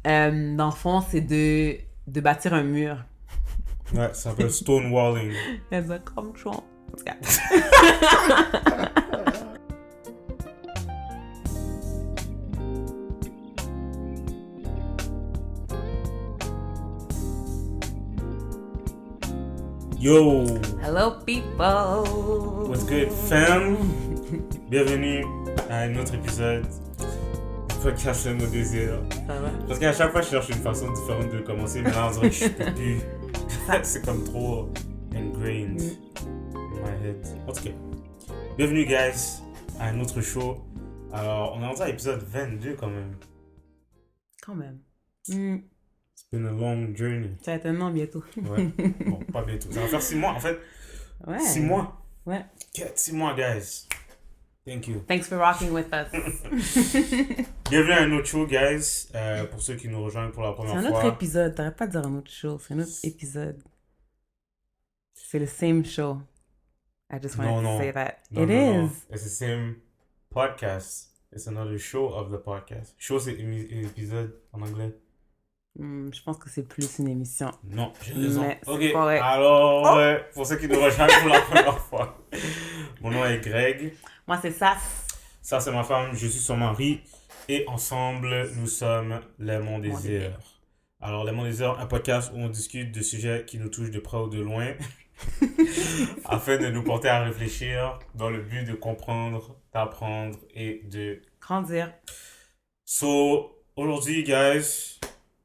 Dans le fond, c'est de bâtir un mur. Ouais, ça s'appelle stonewalling. Elle a comme Trump. Yo, Hello people! what's good, fam? Bienvenue à un autre épisode du podcast Le Mot Désir. Ça va? Parce qu'à chaque fois, je cherche une façon différente de commencer, mais là, on dirait que je peux plus. C'est comme trop ingrained in my head. En tout cas, bienvenue, guys, à un autre show. Alors, on est rendu à l'épisode 22 quand même. Quand même. It's been a long journey. Ça va être un an bientôt. Ouais. Bon, pas bientôt. Ça va faire 6 mois, en fait. Ouais. 6 mois. Ouais. 6 mois, guys. Thank you. Thanks for rocking with us. Bienvenue à un autre show, guys. Pour ceux qui nous rejoignent pour la C'est première un autre fois. épisode. T'arrêtes pas de dire un autre show. C'est un autre épisode. C'est le same show. I just wanted to say that. No, It no, no. is. It's the same podcast. It's another show of the podcast. Show, c'est épisode en anglais. Je pense que c'est plus une émission. Non, j'ai raison. Mais c'est Ok, correct. alors, ouais, pour ceux qui nous rejoignent pour la première fois. Mon nom est Greg. Moi, c'est ça. Ça, c'est ma femme. Je suis son mari. Et ensemble, nous sommes Les Monts Désir. Alors, Les Monts Désir, un podcast où on discute de sujets qui nous touchent de près ou de loin, afin de nous porter à réfléchir dans le but de comprendre, d'apprendre et de... Grandir. So, aujourd'hui, guys,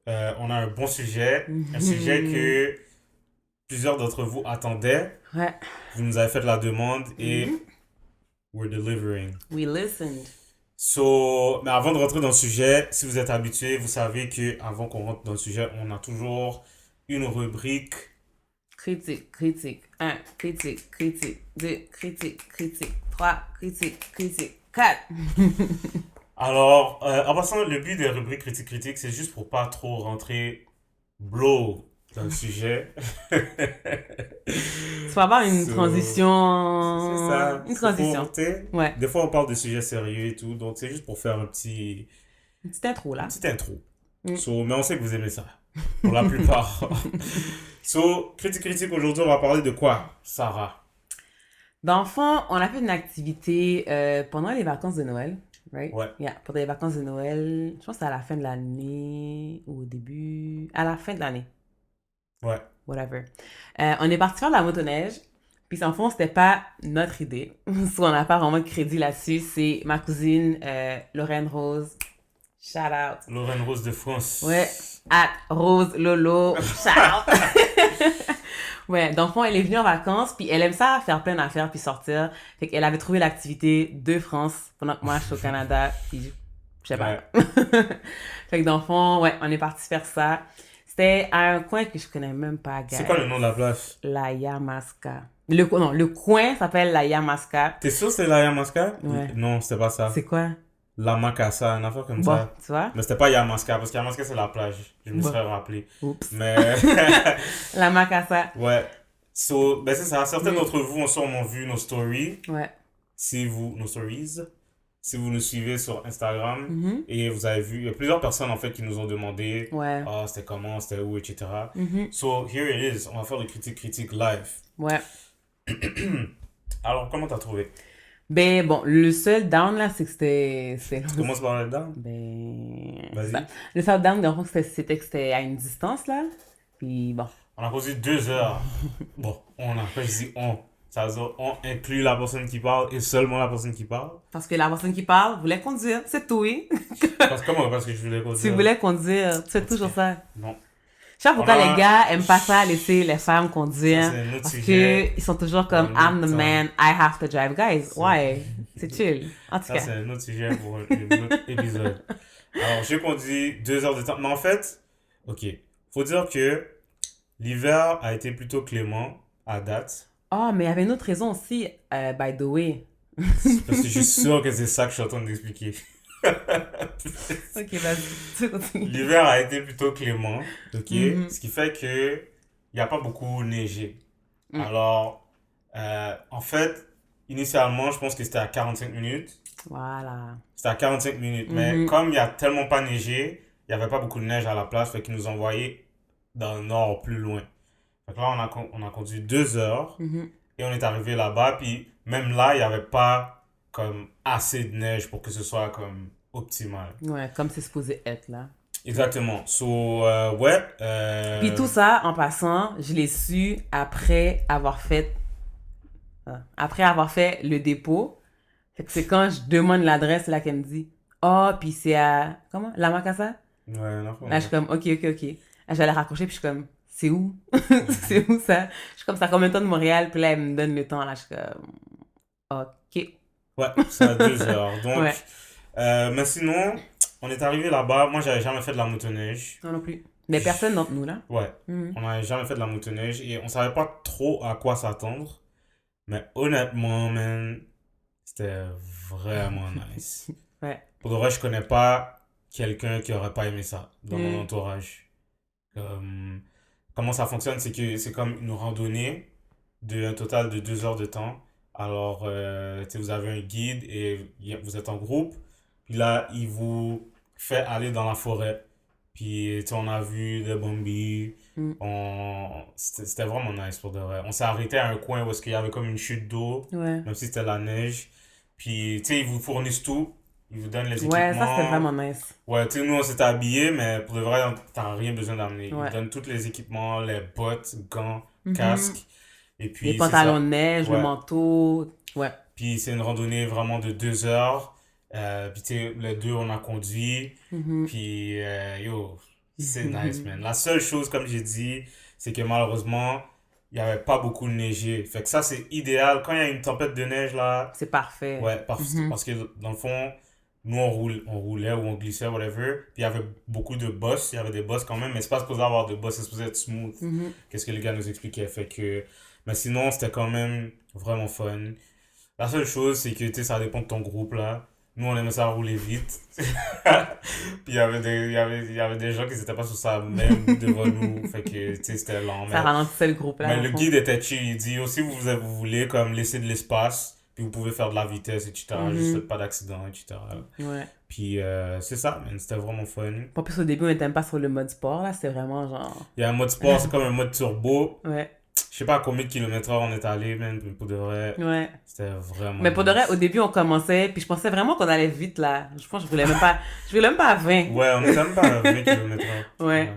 on a un bon sujet. Un sujet que plusieurs d'entre vous attendaient. Ouais. Vous nous avez fait la demande et we're delivering. We listened. So, mais avant de rentrer dans le sujet, si vous êtes habitués, vous savez que avant qu'on rentre dans le sujet, on a toujours une rubrique. Critique, critique. 1, critique, critique. 2, critique, critique. 3, critique, critique. 4. Alors, en passant, le but des rubriques critique, c'est juste pour pas trop rentrer blow dans le sujet. Tu vas avoir une So, transition. C'est ça. Une C'est pour, transition. tu sais, Ouais. des fois, on parle de sujets sérieux et tout, donc c'est juste pour faire un petit... Une petite intro là. Petite intro. Mm. So, mais on sait que vous aimez ça. Pour la plupart. So, critique, aujourd'hui, on va parler de quoi, Sarah? Dans le fond, on a fait une activité pendant les vacances de Noël. Right? Ouais. Yeah, pendant les vacances de Noël. Je pense que c'est à la fin de l'année ou au début. À la fin de l'année. Ouais. Whatever. On est parti faire de la motoneige. Puis, en fond, c'était pas notre idée. So, on n'a pas vraiment de crédit là-dessus. C'est ma cousine, Lorraine Rose. Shout out. Lorraine Rose de France. Ouais. At Rose Lolo. Shout out. Ouais, dans le fond, elle est venue en vacances, puis elle aime ça faire plein d'affaires, puis sortir. Fait qu'elle avait trouvé l'activité de France pendant que moi, je suis au Canada, puis je sais pas. Fait que dans le fond, ouais, on est parti faire ça. C'était à un coin que je connais même pas, gars. C'est quoi le nom de la place? La Yamaska. Le coin s'appelle la Yamaska. T'es sûr que c'est la Yamaska? Ouais. Non, c'était pas ça. C'est quoi? La Macassa, une affaire comme Bon, ça. tu vois? Mais c'était pas Yamaska, parce que Yamaska, c'est la plage. Je me Bon. serais rappelé. Oups. Mais, La Macassa. ouais. So, ben c'est ça. Certains d'entre vous ont sûrement vu nos stories. Ouais. Nos stories. Si vous nous suivez sur Instagram. Mhm. Et vous avez vu, il y a plusieurs personnes en fait qui nous ont demandé Ouais. ah, c'était comment, c'était où, etc. Mhm. So, here it is. On va faire le critique live. Ouais. Alors, comment t'as trouvé? Ben, bon, le seul down, là, c'est que c'était... Tu commences par le down? Ben... Vas-y. ben, le seul down, dans le fond, c'était que c'était à une distance, là. Puis, bon. On a posé 2 heures. Bon, on a pas dit on. Ça veut dire on inclut la personne qui parle et seulement la personne qui parle. Parce que la personne qui parle voulait conduire, c'est tout, oui. Comment? Parce que je voulais Tu voulais conduire, tu fais toujours ça. Non. Je sais pas pourquoi On a- les gars aiment pas ça, laisser les femmes conduire. Ça, c'est un autre Parce sujet. qu'ils sont toujours comme, Un I'm the autre man, I have to drive. Guys, why? C'est chill. En tout Ça, cas. c'est un autre sujet pour un autre épisode. Alors, j'ai conduit 2 heures de temps. Mais en fait, ok. Faut dire que l'hiver a été plutôt clément à date. Oh, mais il y avait une autre raison aussi, by the way. Parce que je suis sûr que c'est ça que je suis en train d'expliquer. Ok, vas-y, tu continues. L'hiver a été plutôt clément, ok? Mhm. Ce qui fait que il n'y a pas beaucoup neigé. Mm. Alors, en fait, initialement, je pense que c'était à 45 minutes. Voilà. C'était à 45 minutes. Mais Mhm. comme il n'y a tellement pas neigé, il n'y avait pas beaucoup de neige à la place, fait qu'ils nous ont envoyés dans le nord, plus loin. Fait que là, on a conduit 2 heures Mhm. et on est arrivé là-bas, puis même là, il n'y avait pas comme assez de neige pour que ce soit comme optimal. Ouais, comme c'est supposé être, là. Exactement. So, ouais. Puis tout ça, en passant, je l'ai su après avoir fait le dépôt. Fait que c'est quand je demande l'adresse, là, qu'elle me dit, oh, puis c'est à, comment? La Macassa? Ouais, non, Là, je suis comme, ok. Là, j'allais raccrocher, puis je suis comme, c'est où? C'est où ça? Je suis comme, ça combien de temps de Montréal? Puis là, elle me donne le temps, là, je suis comme, ok. Ouais, c'est à 2 heures. Donc, Ouais, mais sinon, on est arrivé là-bas. Moi, j'avais jamais fait de la motoneige. non plus. Mais personne d'entre nous, là. Ouais, Mhm. on n'avait jamais fait de la motoneige et on savait pas trop à quoi s'attendre. Mais honnêtement, man, c'était vraiment nice. Ouais. Pour de vrai, je connais pas quelqu'un qui aurait pas aimé ça dans mon Mhm. entourage. Comment ça fonctionne, c'est que c'est comme une randonnée de un total de 2 heures de temps. Alors, tu sais, vous avez un guide et vous êtes en groupe. Puis là, il vous fait aller dans la forêt. Puis, tu sais, on a vu des bambis. Mhm. C'était vraiment nice pour de vrai. On s'est arrêté à un coin où est-ce qu'il y avait comme une chute d'eau, Ouais. même si c'était la neige. Puis, tu sais, ils vous fournissent tout. Ils vous donnent les Ouais, ça, c'était équipements. vraiment nice. Ouais, tu sais, nous, on s'était habillés, mais pour de vrai, t'as rien besoin d'amener. Ils Ouais. donnent tous les équipements, les bottes, gants, Mhm. casques. Et Les puis, c'est pantalons de ça. neige, le Ouais. manteau. Ouais. Puis, c'est une randonnée vraiment de 2 heures. Puis, tu sais, les deux, on a conduit. Mhm. Puis, yo, c'est nice, man. La seule chose, comme j'ai dit, c'est que malheureusement, il n'y avait pas beaucoup de neigé. Fait que ça, c'est idéal. Quand il y a une tempête de neige, là, C'est parfait. ouais, Mhm. parce que dans le fond, nous on roulait ou on glissait, whatever. Puis il y avait beaucoup de bosses, il y avait des bosses quand même, mais c'est pas supposé avoir de bosses, c'est supposé être smooth. Mhm. Qu'est-ce que les gars nous expliquaient. Fait que, mais sinon, c'était quand même vraiment fun. La seule chose, c'est que, tu sais, ça dépend de ton groupe, là. Nous, on aimait ça rouler vite. Puis il y avait des gens qui n'étaient pas sur ça même devant nous. Fait que, tu sais, c'était lent. Ça ralentissait le groupe, là, Mais dans le le fond. guide était chill. Il dit aussi, vous voulez comme laisser de l'espace, puis vous pouvez faire de la vitesse, etc. Juste Mhm. faites pas d'accident, etc. Ouais. Puis c'est ça, man. C'était vraiment fun. En plus, au début, on n'était même pas sur le mode sport, là. C'était vraiment genre. Il y a un mode sport, c'est comme un mode turbo. Ouais. Je sais pas à combien de kilomètres heure on est allé, man. Pour de vrai, Ouais. c'était vraiment Mais pour de vrai, au nice. début, on commençait, puis je pensais vraiment qu'on allait vite, là. Je pense que je voulais même pas à 20. Ouais, on était même pas à 20 kilomètres heure. Ouais.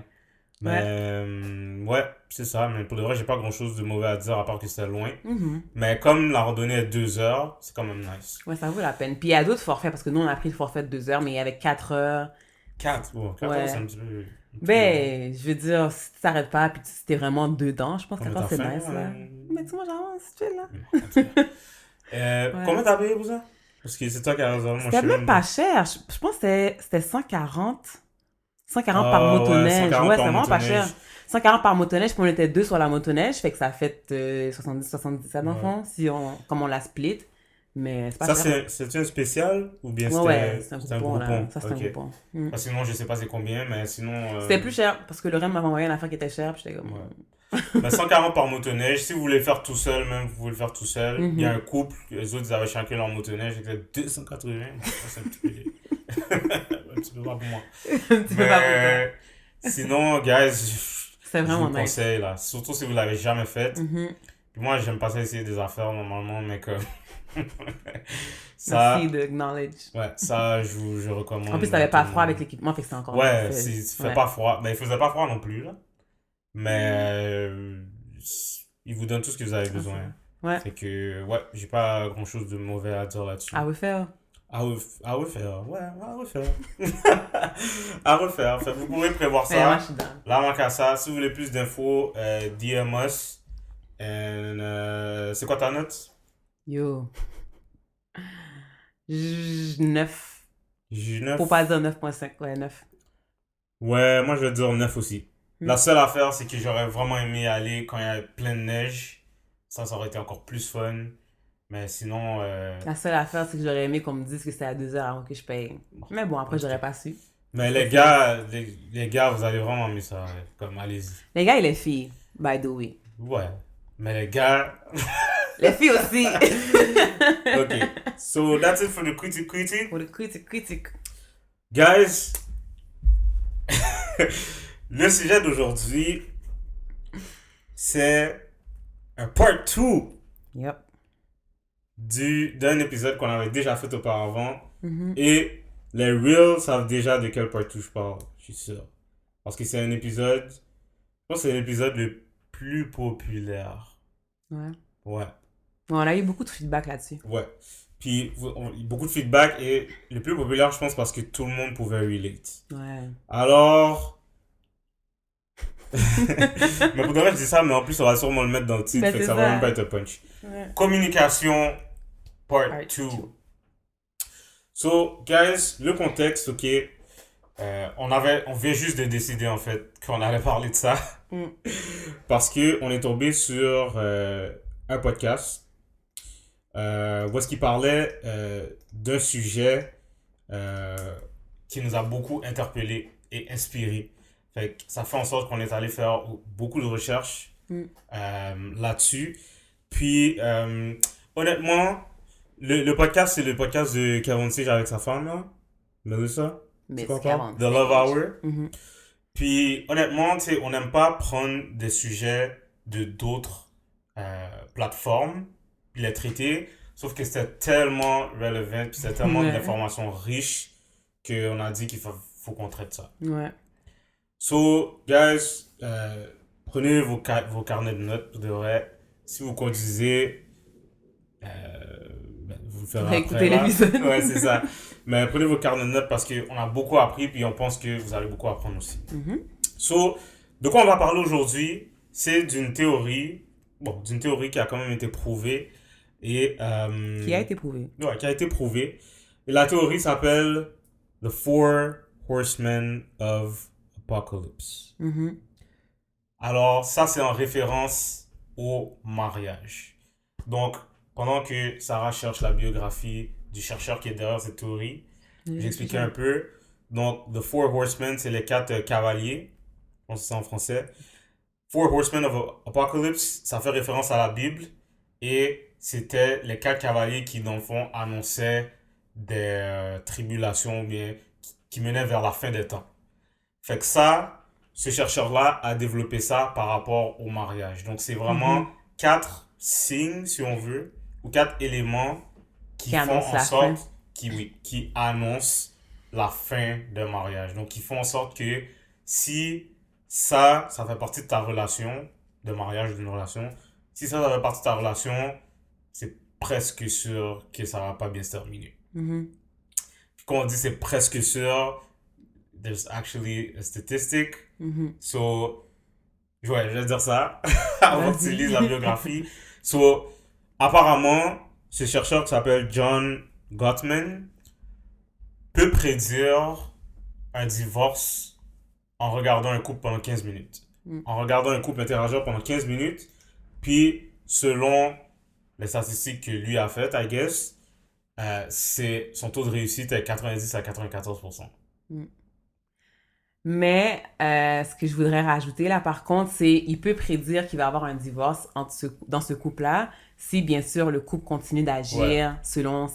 Mais Ouais. ouais, c'est ça. Mais pour de vrai, j'ai pas grand chose de mauvais à dire à part que c'était loin. Mhm. Mais comme la randonnée est 2 heures, c'est quand même nice. Ouais, ça vaut la peine. Puis il y a d'autres forfaits, parce que nous, on a pris le forfait de 2 heures, mais il y avait 4 heures. 4, bon, 4 Ouais. heures, c'est un petit peu long. Ben, je veux dire, si tu t'arrêtes pas, puis si t'es vraiment dedans, je pense que Combien quand t'as c'est faim, nice, là. Mais tu vois, genre, c'est chill, là. Ouais. Combien t'as payé pour ça? Parce que c'est toi qui as raison, moi je C'était sais même même pas pas. cher. Je pense que c'était 140. 140 par Ah ouais, motoneige. 140 Ouais, par c'est vraiment pas cher. motoneige. 140 par motoneige, puis on était deux sur la motoneige, fait que ça fait 70-77 Ouais. enfants, comme on la split. Mais c'est pas Ça, cher. c'est un spécial ou bien Ouais, c'est un c'était un groupon, là. groupon? Ça, c'est un Ok. groupon. Mm. Parce que sinon, je sais pas c'est combien, mais sinon. C'était plus cher, parce que le REM m'avait envoyé une affaire qui était chère, puis j'étais comme. Ouais. Mais 140 par motoneige, si vous voulez le faire tout seul, même, vous pouvez le faire tout seul. Il y a un couple, les autres, ils avaient chacun leur motoneige, c'était 280. Bon, ça, c'est un petit peu. Un petit peu pas pour moi. Tu peux pas pour toi. Sinon, guys, C'était je vous vraiment le nice. conseille, là. Surtout si vous l'avez jamais fait. Mhm. Puis moi, j'aime pas ça essayer des affaires normalement, mais comme. Ça, Merci de acknowledge. ouais, ça, je recommande. En plus, t'avais pas froid avec l'équipement, fait que c'est encore Ouais, nice. il fait Ouais. pas froid. Mais il faisait pas froid non plus, là. Mais il vous donne tout ce que vous avez besoin. Ouais. Fait que, ouais, j'ai pas grand chose de mauvais à dire là-dessus. À refaire. À refaire, ouais, à refaire. À refaire. Fait que vous pourrez prévoir Ouais, moi, ça. je suis down. Là, manque à ça. Si vous voulez plus d'infos, DM us. And, c'est quoi ta note? Yo. 9. J'ai 9. Pour pas dire 9.5. Ouais, 9. Ouais, moi je vais dire 9 aussi. Hmm. La seule affaire, c'est que j'aurais vraiment aimé aller quand il y a plein de neige. Ça aurait été encore plus fun. Mais sinon, La seule affaire, c'est que j'aurais aimé qu'on me dise que c'était à 2 heures avant que je paye. Mais bon, après, j'aurais pas su. mais les gars, les gars, vous allez vraiment aimer ça. Ouais. Comme, allez-y. Les gars et les filles, by the way. Ouais. Mais les gars, Les filles aussi. okay. So that's it for the critique. Pour le critique. Guys, Le sujet d'aujourd'hui, c'est un part 2 Yep. d'un épisode qu'on avait déjà fait auparavant. Mhm. Et les Reels savent déjà de quel part 2 je parle, je suis sûr. Parce que c'est un épisode, je pense que c'est l'épisode le plus populaire. Ouais. Ouais, On a eu beaucoup de feedback là-dessus. ouais. Puis beaucoup de feedback et le plus populaire, je pense, parce que tout le monde pouvait relate. Ouais. Alors, mais pour de vrai, je dis ça, mais en plus, on va sûrement le mettre dans le titre, Ben, fait que c'est ça va ça. même pas être un punch. Ouais. Communication, part Part 2. two. So, guys, le contexte, ok. On vient juste de décider, en fait, qu'on allait parler de ça. Mm. Parce que on est tombé sur un podcast où est-ce qu'il parlait d'un sujet qui nous a beaucoup interpellé et inspiré. Fait que ça fait en sorte qu'on est allé faire beaucoup de recherches Mm. là-dessus. Puis, honnêtement, le podcast, c'est le podcast de Kevin Sage avec sa femme, là. Melissa. Mais C'est quoi c'est encore? The Love Hour. Mhm. Puis, honnêtement, tu sais, on n'aime pas prendre des sujets de d'autres plateformes puis les traiter. Sauf que c'était tellement relevant, puis c'était tellement Ouais. d'informations riches qu'on a dit qu'il faut qu'on traite ça. Ouais. So, guys, prenez vos carnets de notes pour de vrai. Si vous conduisez, vous le ferez après. Écoutez là. l'épisode. Ouais, c'est ça. Mais prenez vos carnets de notes parce qu'on a beaucoup appris, puis on pense que vous allez beaucoup apprendre aussi. Mhm. So, de quoi on va parler aujourd'hui, c'est d'une théorie qui a quand même été prouvée et Qui a été prouvé. ouais, qui a été prouvée. Et la théorie s'appelle The Four Horsemen of Apocalypse. Mhm. Alors, ça, c'est en référence au mariage. Donc, pendant que Sarah cherche la biographie du chercheur qui est derrière cette théorie, j'expliquais un peu. Donc, The Four Horsemen, c'est les 4 cavaliers. Je pense que c'est ça en français. Four Horsemen of Apocalypse, ça fait référence à la Bible. Et c'était les 4 cavaliers qui, dans le fond, annonçaient des tribulations ou bien qui menaient vers la fin des temps. Fait que ça, ce chercheur-là a développé ça par rapport au mariage. Donc, c'est vraiment 4 signes, si on veut, ou 4 éléments qui font annoncent en la sorte, fin. qui annoncent la fin d'un mariage. Donc, qui font en sorte que si ça fait partie de ta relation, de mariage, d'une relation, si ça fait partie de ta relation, c'est presque sûr que ça va pas bien se terminer. Mhm. Puis quand on dit c'est presque sûr, there's actually a statistic. Mhm. So, ouais, je vais dire ça avant que tu Vas-y. lises la biographie. So, apparemment, ce chercheur qui s'appelle John Gottman peut prédire un divorce en regardant un couple pendant 15 minutes. Mm. En regardant un couple interagir pendant 15 minutes, puis selon les statistiques que lui a faites, I guess, son taux de réussite est 90 à 94%. Mais ce que je voudrais rajouter là, par contre, c'est il peut prédire qu'il va y avoir un divorce dans ce couple-là, si bien sûr le couple continue d'agir selon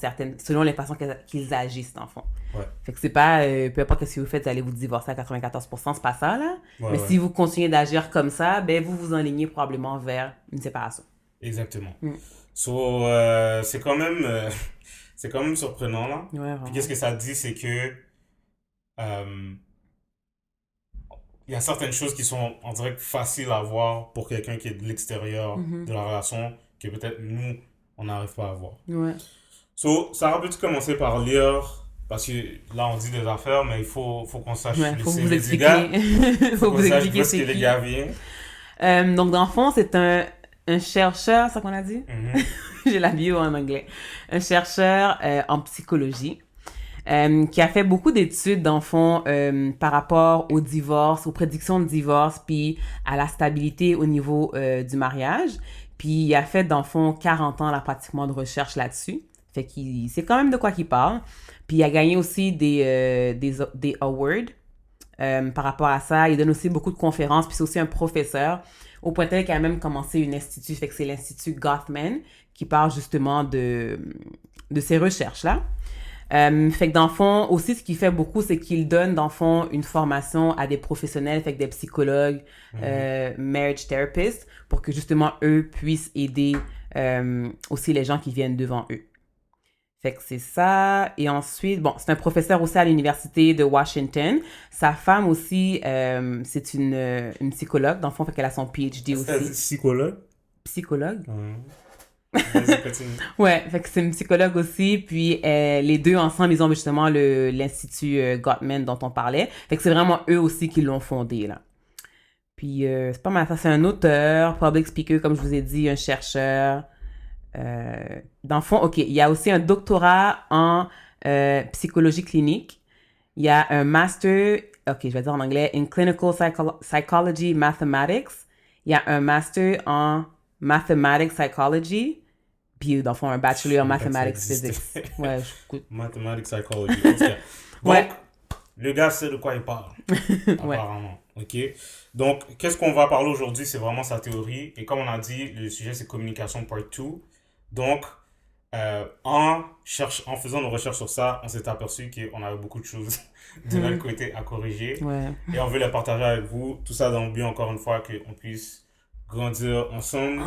les façons qu'ils agissent, dans le fond. Ouais. Fait que c'est pas, peu importe ce que vous faites, vous allez vous divorcer à 94%, c'est pas ça, là. Ouais, Mais ouais. si vous continuez d'agir comme ça, ben vous vous enlignez probablement vers une séparation. Exactement. Mm. So, c'est quand même surprenant, là. Ouais, Puis vraiment. qu'est-ce que ça dit, c'est que il y a certaines choses qui sont, on dirait, faciles à voir pour quelqu'un qui est de l'extérieur de la relation, que peut-être nous, on n'arrive pas à voir. Ouais. So, Sarah, peux-tu commencer par lire, parce que là, on dit des affaires, mais il faut qu'on sache Ouais, le faut vous CV du gars. expliquer. Faut Qu'on vous sache expliquer d'où est-ce c'est que le qui. gars vient. Donc, dans le fond, c'est un chercheur, c'est ça qu'on a dit? Mhm. J'ai la bio en anglais. Un chercheur en psychologie qui a fait beaucoup d'études, dans le fond, par rapport au divorce, aux prédictions de divorce, puis à la stabilité au niveau du mariage. Puis il a fait, dans le fond, 40 ans là, pratiquement de recherche là-dessus. Fait qu'il c'est quand même de quoi qu'il parle. Puis il a gagné aussi des awards par rapport à ça. Il donne aussi beaucoup de conférences, puis c'est aussi un professeur, au point tel qu'il a même commencé un institut, fait que c'est l'Institut Gottman, qui parle justement de ces recherches-là. Fait que dans le fond, aussi, ce qu'il fait beaucoup, c'est qu'il donne, dans le fond, une formation à des professionnels, fait que des psychologues, marriage therapists, pour que justement, eux puissent aider aussi les gens qui viennent devant eux. Fait que c'est ça. Et ensuite, bon, c'est un professeur aussi à l'université de Washington. Sa femme aussi, c'est une psychologue. Dans le fond, fait qu'elle a son PhD aussi. C'est psychologue? Psychologue? Vas-y, continue. Ouais, fait que c'est une psychologue aussi. Puis les deux ensemble, ils ont justement l'Institut Gottman dont on parlait. Fait que c'est vraiment eux aussi qui l'ont fondé, là. Puis c'est pas mal ça. C'est un auteur, public speaker, comme je vous ai dit, un chercheur. Dans le fond, OK, il y a aussi un doctorat en psychologie clinique. Il y a un master, OK, je vais dire en anglais, in clinical psychology mathematics. Il y a un master en mathematics psychology. Puis, dans le fond, un bachelor en mathematics physics. Ouais, écoute. Mathematics psychology. Okay. Donc, Ouais. le gars sait de quoi il parle, apparemment. OK? Donc, qu'est-ce qu'on va parler aujourd'hui? C'est vraiment sa théorie. Et comme on a dit, le sujet, c'est communication part 2. Donc, en faisant nos recherches sur ça, on s'est aperçu qu'on avait beaucoup de choses de notre côté à corriger. Ouais. Et on veut les partager avec vous. Tout ça dans le but, encore une fois, qu'on puisse grandir ensemble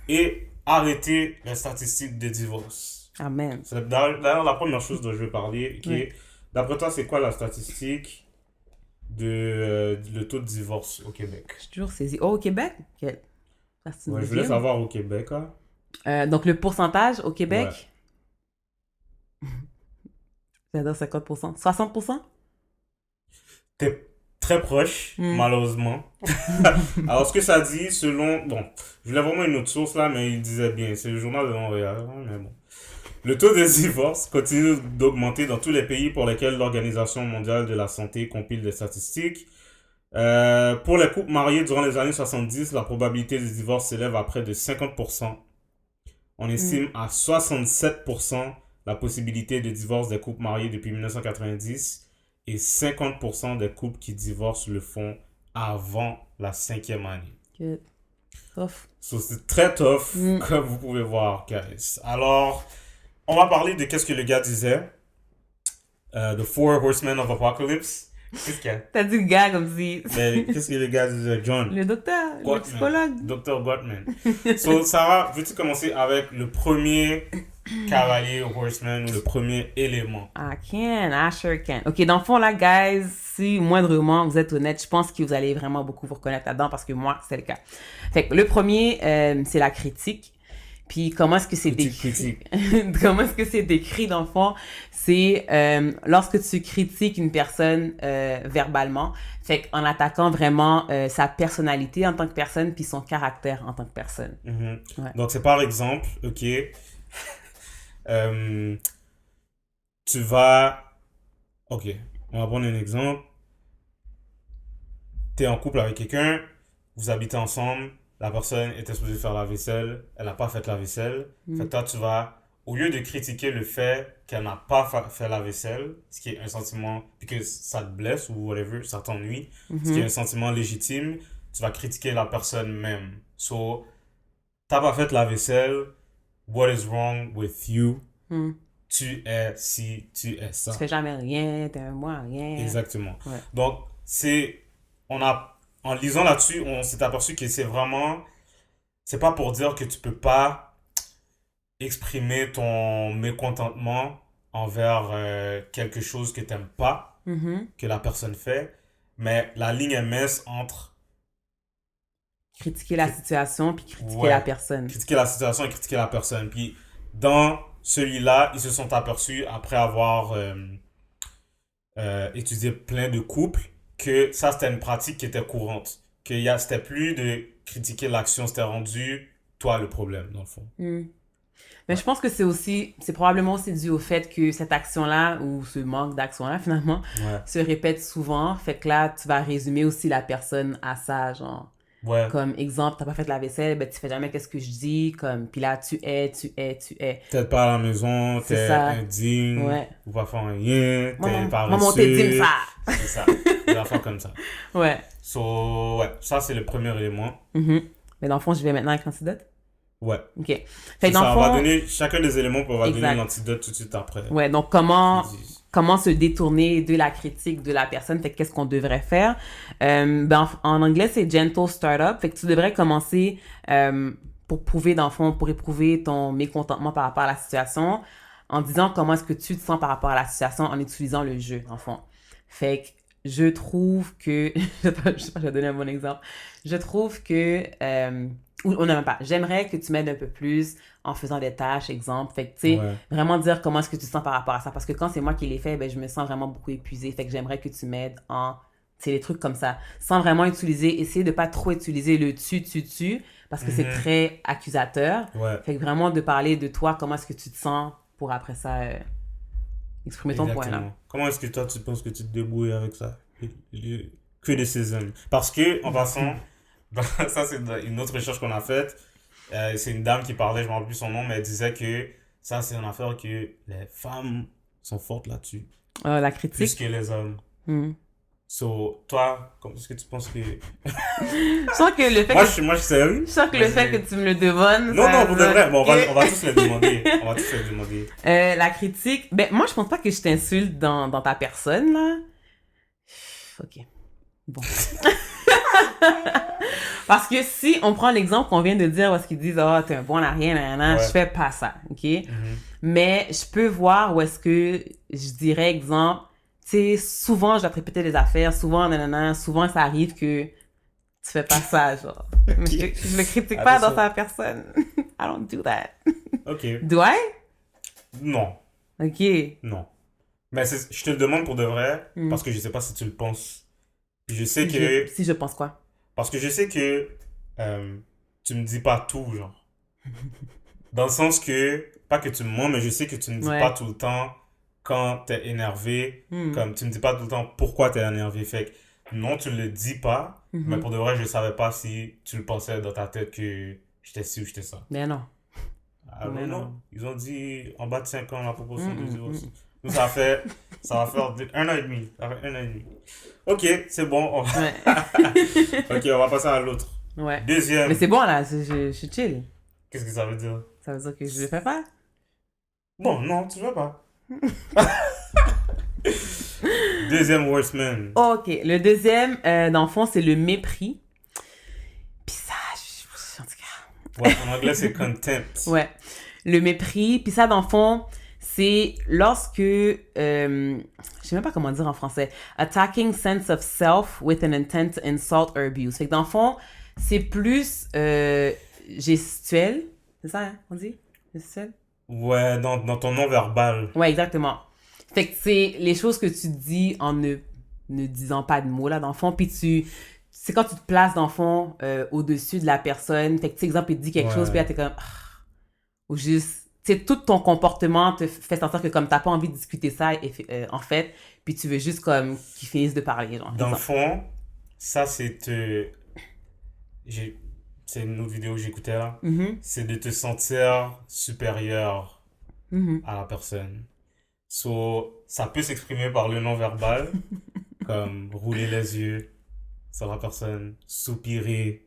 et arrêter les statistiques de divorce. Amen. C'est d'ailleurs la première chose dont je veux parler. D'après toi, c'est quoi la statistique le taux de divorce au Québec? Je suis toujours saisie. Oh, au Québec? Okay. Ça, Je voulais savoir au Québec. Hein? Donc, le pourcentage au Québec? Ouais. J'adore 50%. 60%? T'es très proche, malheureusement. Alors, ce que ça dit, selon... Bon, je voulais vraiment une autre source là, mais il disait bien. C'est le journal de Montréal, mais bon. Le taux de divorce continue d'augmenter dans tous les pays pour lesquels l'Organisation mondiale de la santé compile des statistiques. Pour les couples mariés durant les années 70, la probabilité de divorce s'élève à près de 50%. On estime à 67% la possibilité de divorce des couples mariés depuis 1990 et 50% des couples qui divorcent le font avant la 5e année. Good. Tough. So, c'est très tough, comme vous pouvez voir, guys. Alors, on va parler de qu'est-ce que le gars disait. The Four Horsemen of Apocalypse. Qu'est-ce qu'il y a? T'as dit le gars comme si... Mais qu'est-ce que le gars disait? John. Le docteur, Gottman, le psychologue. Dr. Gottman. So, Sarah, veux-tu commencer avec le premier cavalier horseman ou le premier élément? I sure can. OK, dans le fond, là, guys, si moindrement vous êtes honnête, je pense que vous allez vraiment beaucoup vous reconnaître là-dedans parce que moi, c'est le cas. Fait que le premier, c'est la critique. Puis comment est-ce que c'est décrit? Comment est-ce que c'est décrit dans le fond? C'est lorsque tu critiques une personne verbalement, fait qu'en attaquant vraiment sa personnalité en tant que personne puis son caractère en tant que personne. Ouais. Donc c'est par exemple, ok, tu vas, ok, on va prendre un exemple. T'es en couple avec quelqu'un, vous habitez ensemble. La personne était supposée faire la vaisselle, elle n'a pas fait la vaisselle. Fait que toi, tu vas, au lieu de critiquer le fait qu'elle n'a pas fait la vaisselle, ce qui est un sentiment, puis que ça te blesse ou whatever, ça t'ennuie, ce qui est un sentiment légitime, tu vas critiquer la personne même. So, t'as pas fait la vaisselle, what is wrong with you? Tu es ci, tu es ça. Tu fais jamais rien, t'es un moi, rien. Exactement. Ouais. Donc, en lisant là-dessus, on s'est aperçu que c'est pas pour dire que tu peux pas exprimer ton mécontentement envers quelque chose que t'aimes pas, que la personne fait, mais la ligne est mince entre critiquer la situation puis critiquer la personne. Critiquer la situation et critiquer la personne. Puis dans celui-là, ils se sont aperçus après avoir étudié plein de couples que ça, c'était une pratique qui était courante. C'était plus de critiquer l'action, c'était rendu toi le problème, dans le fond. Mais je pense que c'est probablement aussi dû au fait que cette action-là, ou ce manque d'action-là, finalement, se répète souvent. Fait que là, tu vas résumer aussi la personne à ça, genre. Ouais. Comme exemple, t'as pas fait la vaisselle, ben tu fais jamais qu'est-ce que je dis, comme, puis là, tu es. T'es pas à la maison, t'es indigne, ou pas faire rien, t'es paresseux. Maman, t'es dit ça. C'est ça, des affaires comme ça. Ouais. So, ouais, ça c'est le premier élément. Mais dans le fond, je vais maintenant avec l'antidote. Ouais. OK. C'est Fait que dans ça, le on va fond, donner chacun des éléments, puis on va donner exact. l'antidote tout de suite après. Ouais, donc Ils disent. comment se détourner de la critique de la personne, fait que qu'est-ce qu'on devrait faire? Ben, en anglais, c'est gentle startup, fait que tu devrais commencer pour prouver, dans le fond, pour éprouver ton mécontentement par rapport à la situation, en disant comment est-ce que tu te sens par rapport à la situation en utilisant le jeu, dans le fond. Fait que je trouve que, je sais pas, je vais donner un bon exemple. Je trouve que, ou non, même pas, j'aimerais que tu m'aides un peu plus en faisant des tâches, exemple. Fait que, tu sais, Ouais. vraiment dire comment est-ce que tu te sens par rapport à ça. Parce que quand c'est moi qui l'ai fait, ben, je me sens vraiment beaucoup épuisée. Fait que j'aimerais que tu m'aides en, c'est des trucs comme ça. Sans vraiment utiliser, essayer de pas trop utiliser le tu, parce que c'est Mhm. très accusateur. Ouais, Fait que vraiment de parler de toi, comment est-ce que tu te sens pour après ça exprimer ton point, là. exactement. Comment est-ce que toi, tu penses que tu te débrouilles avec ça? Le criticism. Parce que, en passant, ça, c'est une autre recherche qu'on a faite. C'est une dame qui parlait, je ne me rappelle plus son nom, mais elle disait que ça, c'est une affaire que les femmes sont fortes là-dessus, La plus critique. que les hommes. Hmm. So, toi, est-ce que tu penses que... Je sens que le fait Moi, que, je suis sérieux. je sens que le fait que tu me le demandes, Non, ça non, pour de veut vrai. Bon, que- on va tous les demander. On va tous les demander. La critique, ben moi je pense pas que je t'insulte dans ta personne là. Ok, bon. Parce que si on prend l'exemple qu'on vient de dire où est-ce qu'ils disent oh t'es un bon à rien, nanana, Ouais. je fais pas ça, ok. Mhm. Mais je peux voir où est-ce que je dirais exemple, tu sais souvent je dois te répéter des affaires, souvent nanana, souvent ça arrive que tu fais pas ça genre. Je le critique pas dans ta personne. I don't do that. Ok. Do I? Non. Ok. Non. Mais je te le demande pour de vrai, Mm. parce que je sais pas si tu le penses. Puis je sais que... Si je pense quoi? Parce que je sais que tu me dis pas tout, genre. Dans le sens que, pas que tu me mens, mais je sais que tu me dis Ouais. pas tout le temps quand t'es énervé. Mm. Comme tu me dis pas tout le temps pourquoi t'es énervé. Fait que non, tu le dis pas, Mhm. mais pour de vrai, je savais pas si tu le pensais dans ta tête que j'étais ci ou j'étais ça. Mais non. Alors Mais non, non. ils ont dit en bas de 5 ans la proportion de Mm, divorce. mm. Nous, ça va faire 1 an et demi. Ça fait 1 an et demi. Ok, c'est bon. Ouais. Ok, on va passer à l'autre. Ouais. Deuxième. Mais c'est bon là, je suis chill. Qu'est-ce que ça veut dire? Ça veut dire que je le fais pas. Bon, non, tu veux pas. Deuxième worst man. Ok, le deuxième, dans le fond, c'est le mépris. Puis ça, en tout cas. Ouais, en anglais, c'est contempt. Ouais. Le mépris. Puis ça, dans le fond, c'est lorsque, je sais même pas comment dire en français, attacking sense of self with an intent to insult or abuse. Fait que dans le fond, c'est plus gestuel. C'est ça, hein, on dit? Gestuel? Ouais, dans ton non-verbal. Ouais, exactement. Fait que c'est les choses que tu dis en ne disant pas de mots, là, dans le fond. Puis c'est quand tu te places, dans le fond, au-dessus de la personne. Fait que, tu sais, exemple, il te dit quelque chose, puis là, t'es comme... Ah. Ou juste... Tu sais, tout ton comportement te fait sentir que comme t'as pas envie de discuter ça, en fait, puis tu veux juste comme qu'ils finissent de parler, genre. Dans le exemple. fond, ça, c'est c'est une autre vidéo que j'écoutais là. Mhm, C'est de te sentir supérieur mhm. à la personne. So, ça peut s'exprimer par le non-verbal, comme rouler les yeux sur la personne, soupirer.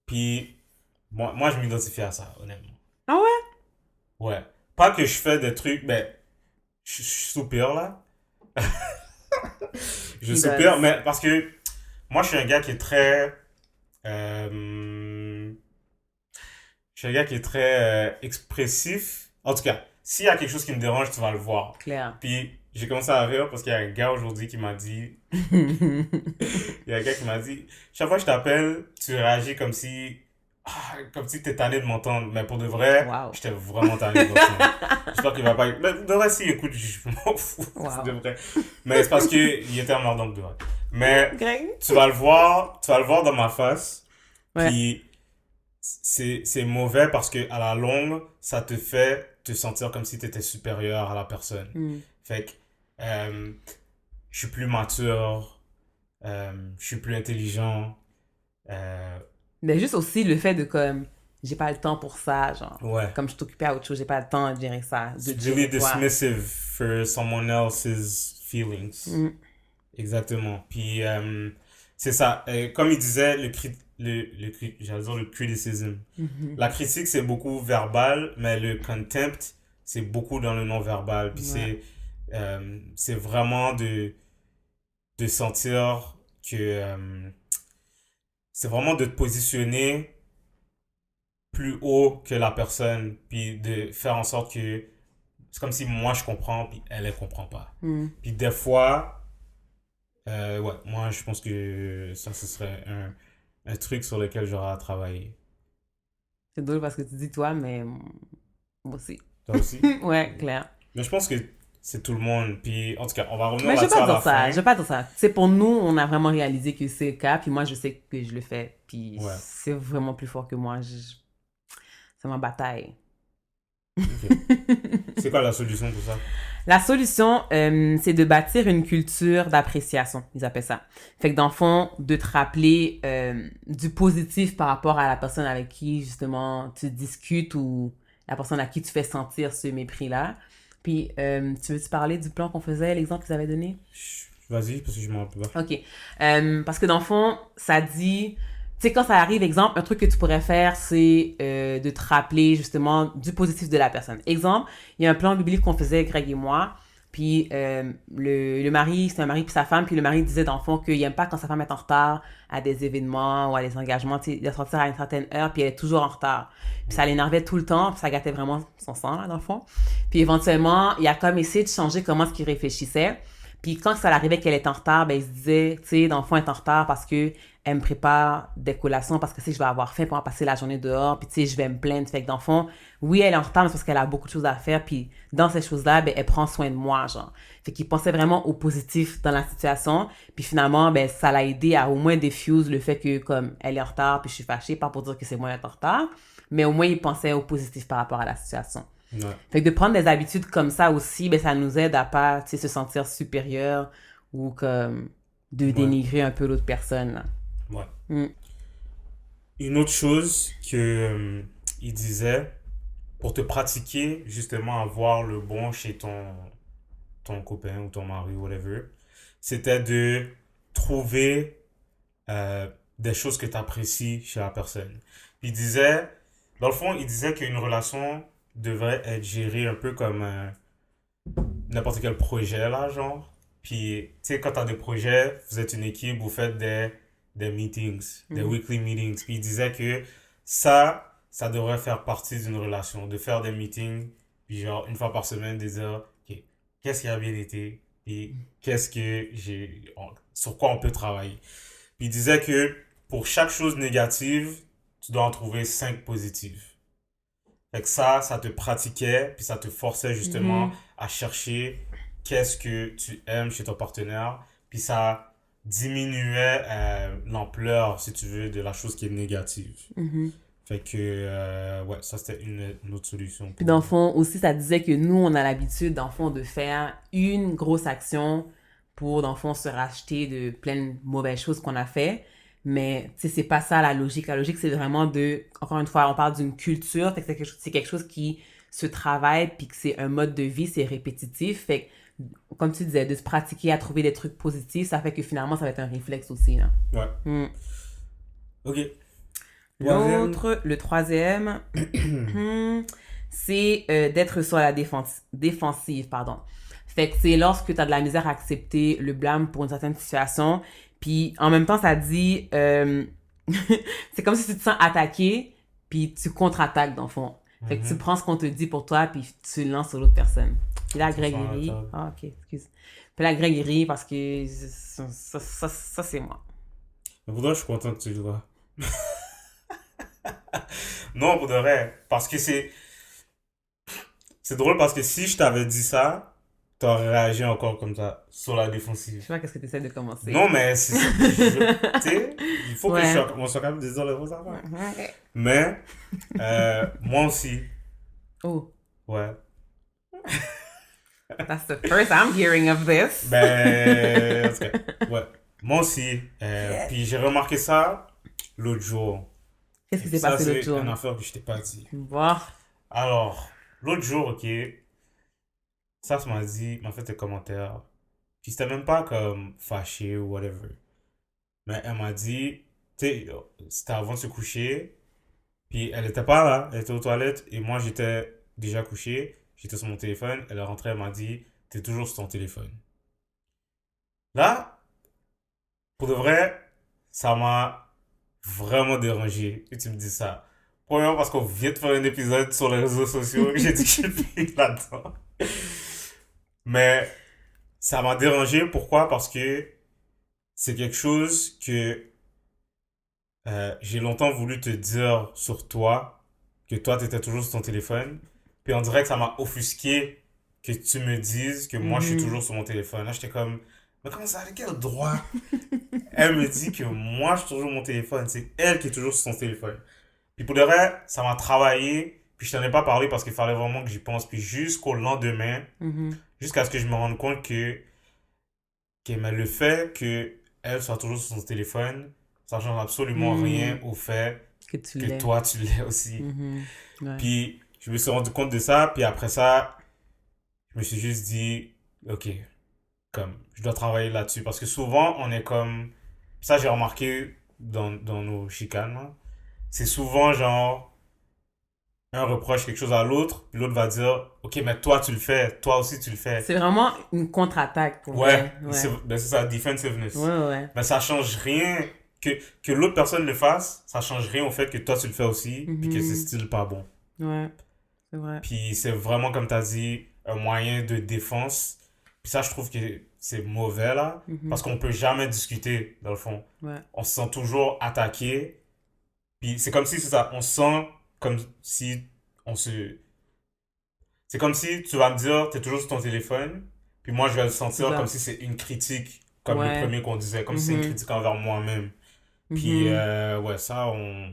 Puis, moi je m'identifie à ça, honnêtement. Ah ouais? Ouais. Pas que je fais des trucs, mais je soupire là. Je He soupire, does. mais parce que moi je suis un gars qui est très. Je suis un gars qui est très expressif. En tout cas, s'il y a quelque chose qui me dérange, tu vas le voir. Claire. Puis j'ai commencé à rire parce qu'il y a un gars aujourd'hui qui m'a dit. Il y a un gars qui m'a dit, chaque fois que je t'appelle, tu réagis comme si t'es tanné de m'entendre. Mais pour de vrai, Wow. j'étais vraiment tanné de m'entendre. J'espère qu'il va pas. Mais de vrai, si, écoute, je m'en fous. Wow. C'est de vrai. Mais c'est parce qu'il était emmerdant de vrai. Mais Greg? tu vas le voir dans ma face. Ouais. Puis c'est mauvais parce que à la longue, ça te fait te sentir comme si t'étais supérieur à la personne. Mm. Fait que je suis plus mature, je suis plus intelligent. Mais juste aussi le fait de comme, j'ai pas le temps pour ça, genre. Ouais. Comme je suis occupée à autre chose, j'ai pas le temps de gérer ça. De It's gérer really toi. dismissive for someone else's feelings. Mm. Exactement. Puis c'est ça. Comme il disait, j'allais dire le criticism. Mhm. La critique, c'est beaucoup verbal, mais le contempt, c'est beaucoup dans le non-verbal. Puis Ouais. c'est vraiment de sentir que... c'est vraiment de te positionner plus haut que la personne, puis de faire en sorte que c'est comme si moi je comprends, puis elle comprend pas. Mm. Puis des fois, ouais, moi je pense que ça, ce serait un truc sur lequel j'aurais à travailler. C'est drôle parce que tu dis toi, mais moi aussi. Toi aussi? Ouais, clair. Mais je pense que c'est tout le monde. Puis en tout cas, on va revenir Mais je vais là-dessus pas à la dire ça, fin. je vais pas dire ça. C'est pour nous, on a vraiment réalisé que c'est le cas, puis moi je sais que je le fais, puis Ouais, c'est vraiment plus fort que moi. C'est ma bataille. ok. C'est quoi la solution pour ça? La solution, c'est de bâtir une culture d'appréciation, ils appellent ça. Fait que dans le fond, de te rappeler du positif par rapport à la personne avec qui justement tu discutes ou la personne à qui tu fais sentir ce mépris-là. Puis, tu veux-tu parler du plan qu'on faisait, l'exemple qu'ils avaient donné? Vas-y, parce que je m'en rappelle pas. OK. Parce que dans le fond, ça dit... Tu sais, quand ça arrive, exemple, un truc que tu pourrais faire, c'est de te rappeler justement du positif de la personne. Exemple, il y a un plan biblique qu'on faisait, Greg et moi, puis le mari, c'est un mari puis sa femme, puis le mari disait dans le fond qu'il n'aime pas quand sa femme est en retard à des événements ou à des engagements, tu sais, de sortir à une certaine heure, puis elle est toujours en retard. Puis ça l'énervait tout le temps, puis ça gâtait vraiment son sang, là, dans le fond. Puis éventuellement, il a comme essayé de changer comment est-ce qu'il réfléchissait. Puis quand ça arrivait qu'elle est en retard, ben il se disait, tu sais, dans le fond, elle est en retard parce que elle me prépare des collations parce que si je vais avoir faim pour passer la journée dehors, puis tu sais, je vais me plaindre. Fait que dans le fond, oui, elle est en retard, mais c'est parce qu'elle a beaucoup de choses à faire, puis dans ces choses-là, ben elle prend soin de moi, genre. Fait qu'il pensait vraiment au positif dans la situation, puis finalement, ben ça l'a aidé à au moins diffuse le fait que comme elle est en retard, puis je suis fâchée, pas pour dire que c'est moi qui est en retard, mais au moins il pensait au positif par rapport à la situation. Ouais. Fait que de prendre des habitudes comme ça aussi, ben ça nous aide à pas, tu sais, se sentir supérieur ou comme de Ouais. dénigrer un peu l'autre personne, là. Ouais. Mm. Une autre chose que il disait, pour te pratiquer justement à voir le bon chez ton copain ou ton mari, whatever, c'était de trouver des choses que tu apprécies chez la personne. Puis il disait, dans le fond, il disait qu'une relation devrait être gérée un peu comme n'importe quel projet, là, genre. Puis, tu sais, quand tu as des projets, vous êtes une équipe, vous faites des meetings, des weekly meetings. Puis il disait que ça devrait faire partie d'une relation, de faire des meetings, puis genre, une fois par semaine, de dire, OK, qu'est-ce qui a bien été, et qu'est-ce que sur quoi on peut travailler. Puis il disait que pour chaque chose négative, tu dois en trouver 5 positives. Fait que ça te pratiquait, puis ça te forçait justement à chercher qu'est-ce que tu aimes chez ton partenaire, puis ça diminuait l'ampleur, si tu veux, de la chose qui est négative. Mhm. Fait que, ouais, ça c'était une autre solution. Puis dans le fond, aussi, ça disait que nous, on a l'habitude, dans le fond, de faire une grosse action pour, dans le fond, se racheter de plein de mauvaises choses qu'on a fait. Mais, tu sais, c'est pas ça la logique. La logique, c'est vraiment de, encore une fois, on parle d'une culture, fait que c'est quelque chose qui se travaille, puis que c'est un mode de vie, c'est répétitif. Fait que, comme tu disais, de se pratiquer à trouver des trucs positifs, ça fait que finalement, ça va être un réflexe aussi, là. Ouais. Mm. Ok. L'autre, le troisième, c'est d'être sur la défensive, pardon. Fait que c'est lorsque tu as de la misère à accepter le blâme pour une certaine situation, puis en même temps, ça dit, c'est comme si tu te sens attaqué, puis tu contre-attaques dans le fond. Fait que tu prends ce qu'on te dit pour toi, puis tu le lances sur l'autre personne. Puis là, Greg, il rit. Ah, ok, excuse. Puis là, Greg, il rit parce que ça c'est moi. Mais pour toi, je suis content que tu le vois. Non, pour de vrai. Parce que c'est drôle parce que si je t'avais dit ça, t'aurais réagi encore comme ça, sur la Je défensive. sais pas qu'est-ce que tu essaies de commencer. Non, mais tu sais, il faut Ouais. on soit capable de dire les vraies affaires. Ok. Mais, moi aussi, Oh, ouais. that's the first I'm hearing of this. Ben, en tout cas, ouais. Moi aussi. Puis j'ai remarqué ça l'autre jour. Qu'est-ce qui Et s'est ça, passé l'autre c'est jour? une affaire que je t'ai pas dit. Bon. Alors, l'autre jour, ok, ça m'a fait des commentaires. Puis c'était même pas comme fâché ou whatever. Mais elle m'a dit, tu sais, c'était avant de se coucher. Puis elle était pas là, elle était aux toilettes. Et moi, j'étais déjà couché. J'étais sur mon téléphone. Elle est rentrée, elle m'a dit, t'es toujours sur ton téléphone. Là, pour de vrai, ça m'a vraiment dérangé que tu me dises ça. Premièrement, parce qu'on vient de faire un épisode sur les réseaux sociaux. J'ai dit que je suis là-dedans. Mais ça m'a dérangé. Pourquoi? Parce que c'est quelque chose que j'ai longtemps voulu te dire sur toi, que toi, tu étais toujours sur ton téléphone. Puis on dirait que ça m'a offusqué que tu me dises que moi, je suis Mhm. toujours sur mon téléphone. Là, j'étais comme, mais comment ça, avec quel droit? Elle me dit que moi, je suis toujours sur mon téléphone. C'est elle qui est toujours sur son téléphone. Puis pour le reste, ça m'a travaillé. Puis je t'en ai pas parlé parce qu'il fallait vraiment que j'y pense. Puis jusqu'au lendemain, Mhm. jusqu'à ce que je me rende compte mais le fait que elle soit toujours sur son téléphone, ça change absolument rien Mhm. au fait Que tu que l'aies. toi, tu l'es aussi. Mhm. Ouais. Puis je me suis rendu compte de ça. Puis après ça, je me suis juste dit, OK, comme, je dois travailler là-dessus. Parce que souvent, on est comme, ça j'ai remarqué dans nos chicanes, là. C'est souvent genre, un reproche quelque chose à l'autre, puis l'autre va dire, OK, mais toi, tu le fais, toi aussi, tu le fais. C'est vraiment une contre-attaque, pour Ouais, vrai. Ouais. ben c'est ça, defensiveness. Ouais, ouais. Mais ça change rien que, que l'autre personne le fasse, ça change rien au fait que toi, tu le fais aussi, puis que c'est Mhm. style pas bon. Ouais, c'est vrai. Puis c'est vraiment, comme tu as dit, un moyen de défense. Puis ça, je trouve que c'est mauvais, là, Mhm. parce qu'on peut jamais discuter, dans le fond. Ouais. On se sent toujours attaqué. Puis c'est comme si, c'est ça, on se sent comme si on se... C'est comme si tu vas me dire, t'es toujours sur ton téléphone, puis moi, je vais le Tu sentir comme dois. si c'est une critique, comme le Ouais. premier qu'on disait, comme si c'est une Mhm. critique envers moi-même. Puis, Mhm. ouais, ça, on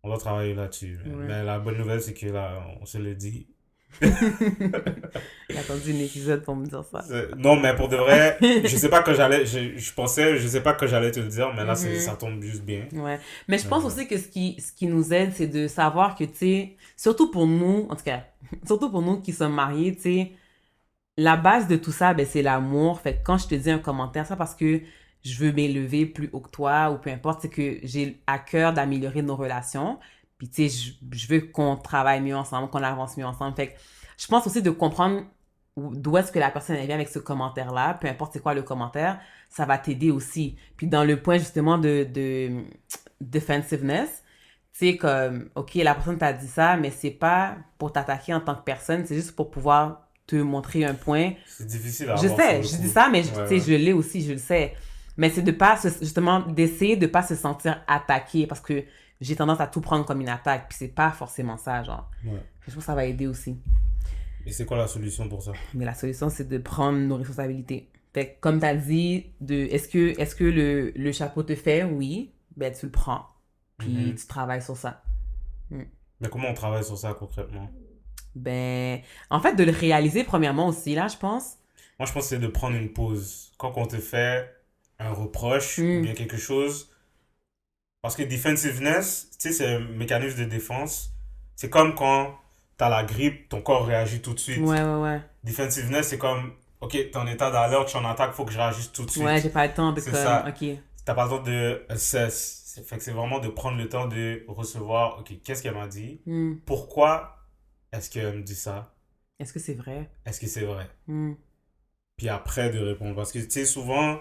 doit travailler là-dessus. Ouais. Mais la bonne nouvelle, c'est que là, on se le dit. J'ai attendu un épisode pour me dire ça. Non, mais pour de vrai, je sais pas que j'allais, je pensais, je sais pas que j'allais te le dire, mais là, ça Mhm. tombe juste bien. Ouais. Mais je pense Euh, aussi que ce qui nous aide, c'est de savoir que, tu sais, surtout pour nous, en tout cas, surtout pour nous qui sommes mariés, tu sais, la base de tout ça, ben, c'est l'amour. Fait que quand je te dis un commentaire, ça parce que je veux m'élever plus haut que toi ou peu importe, c'est que j'ai à cœur d'améliorer nos relations. Puis, tu sais, je veux qu'on travaille mieux ensemble, qu'on avance mieux ensemble. Fait que je pense aussi de comprendre d'où est-ce que la personne elle vient avec ce commentaire-là, peu importe c'est quoi le commentaire, ça va t'aider aussi. Puis dans le point justement de defensiveness, tu sais, comme, OK, la personne t'a dit ça, mais c'est pas pour t'attaquer en tant que personne, c'est juste pour pouvoir te montrer un point. c'est difficile à Je avoir sur sais, le je dis coup. ça, mais Ouais, tu sais, ouais. je l'ai aussi, je le sais. Mais c'est de pas, justement, d'essayer de pas se sentir attaqué parce que j'ai tendance à tout prendre comme une attaque, puis c'est pas forcément ça, genre. Ouais. Je trouve que ça va aider aussi. Et c'est quoi la solution pour ça? Mais la solution, c'est de prendre nos responsabilités. Fait que, comme tu as dit, est-ce que le chapeau te fait? Oui. Ben, tu le prends. Puis Mhm. tu travailles sur ça. Mm. Mais comment on travaille sur ça concrètement? Ben, en fait, de le réaliser premièrement aussi, là, je pense. Moi, je pense que c'est de prendre une pause. Quand on te fait un reproche ou Mm. bien quelque chose, parce que defensiveness, tu sais, c'est un mécanisme de défense. C'est comme quand t'as la grippe, ton corps réagit tout de suite. Ouais, ouais, ouais. Defensiveness, c'est comme, ok, t'es en état d'alerte, je suis en attaque, faut que je réagisse tout de Ouais, j'ai suite. pas le temps de C'est comme, ça. OK. T'as pas le temps de assess. Fait que c'est vraiment de prendre le temps de recevoir, ok, qu'est-ce qu'elle m'a dit? Mm. Pourquoi est-ce qu'elle me dit ça? Est-ce que c'est vrai? Est-ce que c'est vrai? Mm. Puis après de répondre. Parce que, tu sais, souvent,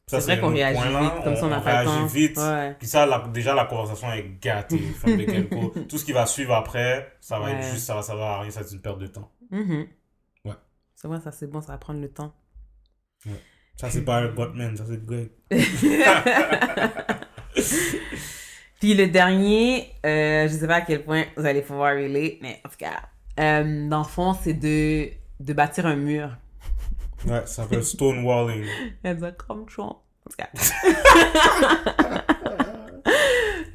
ça C'est c'est vrai un qu'on autre point réagit là, vite, comme si on on n'a pas le réagit temps. vite. Ouais. Puis ça, déjà, la conversation est gâtée. From the get-go. Tout ce qui va suivre après, ça va être Ouais. juste, ça va servir à rien, ça va être une perte de temps. Mhm. Ouais. C'est vrai, ça c'est bon, ça va prendre le temps. Ouais. Ça, c'est pas Gottman, ça c'est Greg. Puis le dernier, je sais pas à quel point vous allez pouvoir relate, mais en tout cas, dans le fond, c'est de bâtir un mur. Ouais, ça s'appelle stonewalling. Elle dit comme Trump. En tout cas.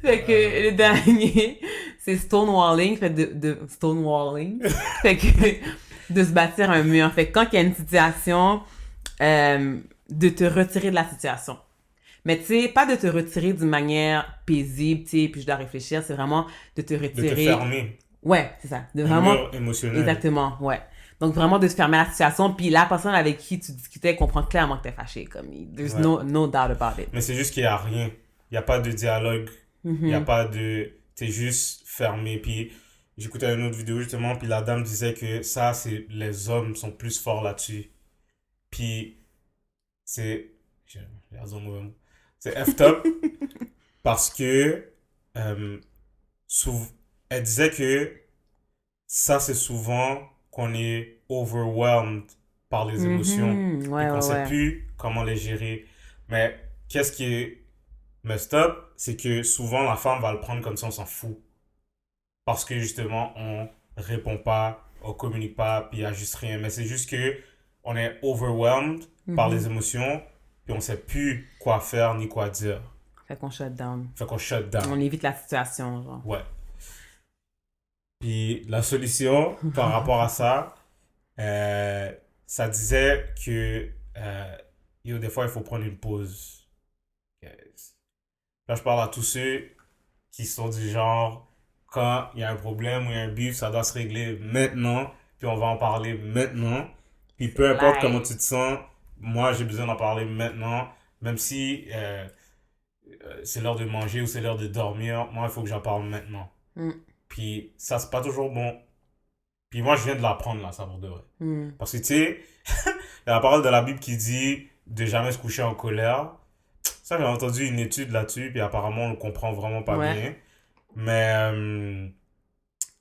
Fait que le dernier, c'est stonewalling, fait de stonewalling. Fait que de se bâtir un mur. Fait que quand il y a une situation, de te retirer de la situation. Mais tu sais, pas de te retirer d'une manière paisible, tu sais, puis je dois réfléchir, c'est vraiment de te De te retirer. fermer. Ouais, c'est ça. De Un vraiment. mur émotionnel. Exactement, ouais. Donc vraiment de te fermer à la situation, puis la personne avec qui tu discutais comprend clairement que t'es fâché, comme there's Ouais. no doubt about it. Mais c'est juste qu'il y a rien. il n'y a pas de dialogue, il n'y a Mhm. pas de... T'es juste fermé. Puis j'écoutais une autre vidéo justement, puis la dame disait que ça, c'est les hommes sont plus forts là-dessus. Puis c'est... J'ai raison, mauvais mot. C'est F-top parce que euh, souv- elle disait que ça, c'est souvent qu'on est overwhelmed par les émotions Mhm. et Ouais, qu'on ouais, sait ouais. plus comment les gérer. Mais qu'est-ce qui est messed up, c'est que souvent la femme va le prendre comme si on s'en fout. Parce que justement, on répond pas, on communique pas, puis il y a juste rien. Mais c'est juste que on est overwhelmed par les Mhm. émotions, puis on sait plus quoi faire ni quoi dire. Fait qu'on shut down. Fait qu'on shut down. On évite la situation, genre. Ouais. Puis la solution par rapport à ça, ça disait que des fois, il faut prendre une pause. Guys. Là, je parle à tous ceux qui sont du genre, quand il y a un problème ou il y a un bif, ça doit se régler maintenant, puis on va en parler maintenant. Puis C'est peu importe comment live. tu te sens, moi, j'ai besoin d'en parler maintenant, même si c'est l'heure de manger ou c'est l'heure de dormir, moi, il faut que j'en parle maintenant. Mm. Puis ça, c'est pas toujours bon. Puis moi, je viens de l'apprendre, là, ça pour de vrai. Mm. Parce que, tu sais, il y a la parole de la Bible qui dit de jamais se coucher en colère. Ça, j'ai entendu une étude là-dessus, puis apparemment, on le comprend vraiment pas Ouais. bien. Mais,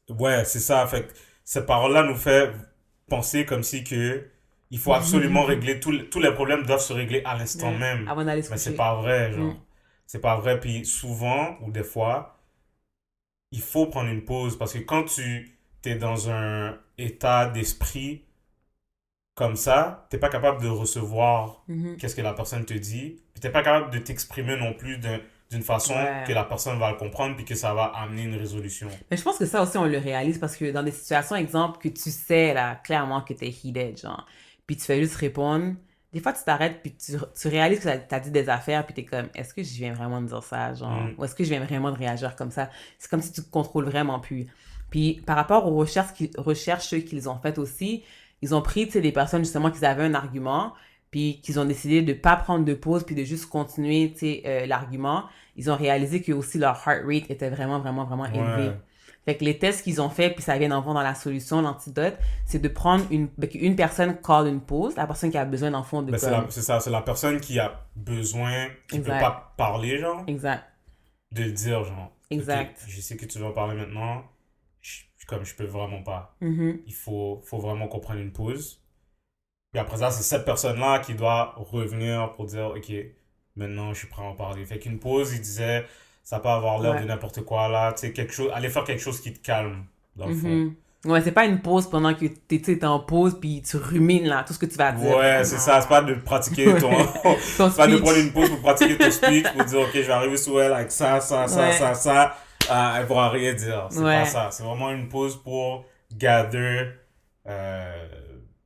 ouais, c'est ça. Fait que cette parole-là nous fait penser comme si que il faut absolument régler, tous les problèmes doivent se régler à l'instant Ouais. même. Avant d'aller se Mais c'est coucher. pas vrai, Mm. genre. C'est pas vrai. Puis souvent, ou des fois, il faut prendre une pause parce que quand tu es dans un état d'esprit comme ça, t'es pas capable de recevoir Mhm. qu'est-ce que la personne te dit. Puis t'es pas capable de t'exprimer non plus d'une façon que Ouais. la personne va le comprendre puis que ça va amener une résolution. Mais je pense que ça aussi, on le réalise parce que dans des situations, exemple, que tu sais, là, clairement que t'es heated, genre, puis tu fais juste répondre, des fois, tu t'arrêtes, puis tu réalises que t'as dit des affaires, puis t'es comme, est-ce que je viens vraiment de dire ça, genre, Hmm. ou est-ce que je viens vraiment de réagir comme ça? C'est comme si tu te contrôles vraiment plus. Puis par rapport aux recherches qu'ils ont faites aussi, ils ont pris, tu sais, des personnes, justement, qui avaient un argument, puis qu'ils ont décidé de pas prendre de pause, puis de juste continuer, tu sais, l'argument. Ils ont réalisé que aussi leur heart rate était vraiment, vraiment, vraiment élevé. Ouais. Fait que les tests qu'ils ont fait, puis ça vient d'en voir dans la solution, l'antidote, c'est de prendre une personne call une pause, la personne qui a besoin d'en fond de Ben comme. c'est ça, c'est la personne qui a besoin, qui peut Exact, pas parler, genre, exact, de le dire, genre, ok, exact. je sais que tu veux en parler maintenant, comme je peux vraiment pas. Mhm. Faut vraiment qu'on prenne une pause. Puis après ça, c'est cette personne-là qui doit revenir pour dire, ok, maintenant je suis prêt à en parler. Fait qu'une pause, il disait, ça peut avoir l'air de Ouais. n'importe quoi là, tu sais, quelque chose, aller faire quelque chose qui te calme, dans le fond. Mhm. Ouais, c'est pas une pause pendant que t'es en pause puis tu rumines là tout ce que tu vas dire. T'es Ouais, comme c'est ça, c'est pas de pratiquer ton, ouais. Ton c'est pas de prendre speech. une pause pour pratiquer ton speech, pour dire, ok, je vais arriver sous elle avec Ouais. ça, elle pourra rien dire. C'est pas Ouais. ça, c'est vraiment une pause pour gather, euh,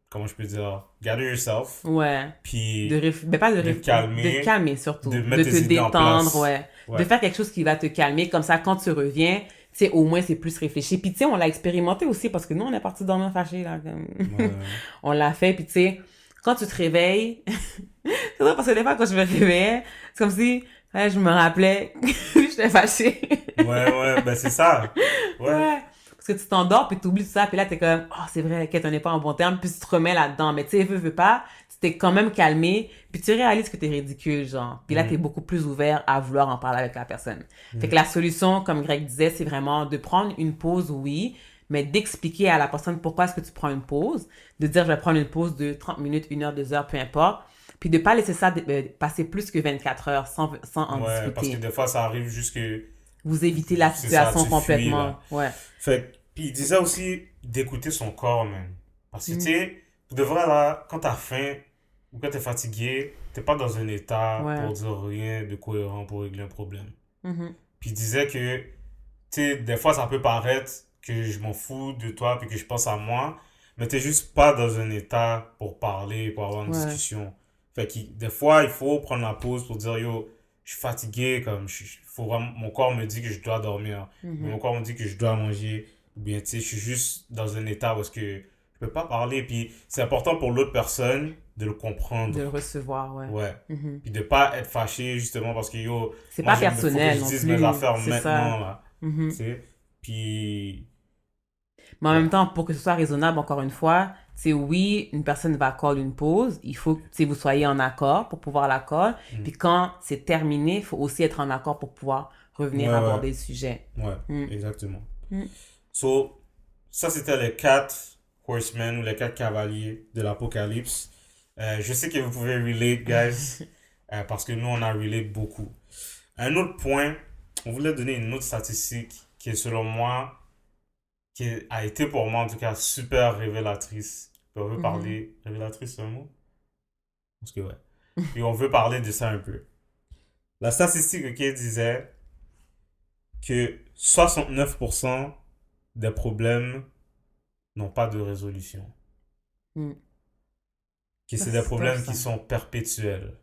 comment je peux dire, gather yourself, Ouais. puis Ben pas de te de te calmer, calmer de surtout. De mettre te tes idées en détendre, place. ouais. De Ouais. faire quelque chose qui va te calmer. Comme ça, quand tu reviens, tu sais, au moins, c'est plus réfléchi. Puis, tu sais, on l'a expérimenté aussi parce que nous, on est parti dormir fâchés, là. Comme... Ouais. on l'a fait. Puis, tu sais, quand tu te réveilles, c'est vrai parce que des fois, quand je me réveillais, c'est comme si ouais, je me rappelais que j'étais fâchée. Ouais, ben c'est ça. Ouais. Ouais. Parce que tu t'endors, puis tu oublies tout ça, puis là, t'es comme, oh, c'est vrai, qu'elle n'est pas en bon terme, puis tu te remets là-dedans. Mais tu sais, veux pas, tu t'es quand même calmé, puis tu réalises que t'es ridicule, genre. Puis là, t'es Mhm. beaucoup plus ouvert à vouloir en parler avec la personne. Fait que Mhm. la solution, comme Greg disait, c'est vraiment de prendre une pause, oui, mais d'expliquer à la personne pourquoi est-ce que tu prends une pause, de dire, je vais prendre une pause de 30 minutes, 1 heure, 2 heures, peu importe, puis de pas laisser ça passer plus que 24 heures sans en Ouais, parce que discuter. des fois, ça arrive juste que, Vous évitez la c'est ça, situation tu fuis, là. complètement. Ouais. Fait que, puis il disait aussi d'écouter son corps, même. Parce que, tu Mm. sais, pour de vrai, là, quand t'as faim ou quand t'es fatigué, t'es pas dans un état Ouais. pour dire rien de cohérent pour régler un problème. Mhm. Puis il disait que, tu sais, des fois, ça peut paraître que je m'en fous de toi puis que je pense à moi, mais t'es juste pas dans un état pour parler, pour avoir une Ouais. discussion. Fait que, des fois, il faut prendre la pause pour dire, yo, je suis fatigué, comme, faut vraiment, mon corps me dit que je dois dormir. Mhm. Mon corps me dit que je dois manger. Ou bien, tu sais, je suis juste dans un état où est-ce que je peux pas parler. Puis c'est important pour l'autre personne de le comprendre. De le recevoir, ouais. Ouais. Mhm. Puis de pas être fâché justement parce que yo, C'est moi pas j'aime, faut que personnel je non dise mes plus. affaires C'est maintenant ça. là. Tu Mhm. sais. Puis Mais en ouais. même temps, pour que ce soit raisonnable, encore une fois, c'est oui, une personne va call une pause. Il faut que tu sais, vous soyez en accord pour pouvoir la call. Puis Mm. quand c'est terminé, il faut aussi être en accord pour pouvoir Ouais, revenir ouais, aborder le sujet. ouais, Mm. exactement. Mm. So, ça c'était les 4 horsemen ou les 4 cavaliers de l'Apocalypse. Je sais que vous pouvez relate, guys, parce que nous on a relate beaucoup. Un autre point, on voulait donner une autre statistique qui est selon moi, qui a été pour moi en tout cas super révélatrice. Puis on veut Mhm. parler. Révélatrice, c'est un mot? Parce que ouais. Puis on veut parler de ça un peu. La statistique, ok, disait que 69% des problèmes n'ont pas de résolution. Mm. Que Ça, c'est des c'est tough, problèmes qui ça. sont perpétuels.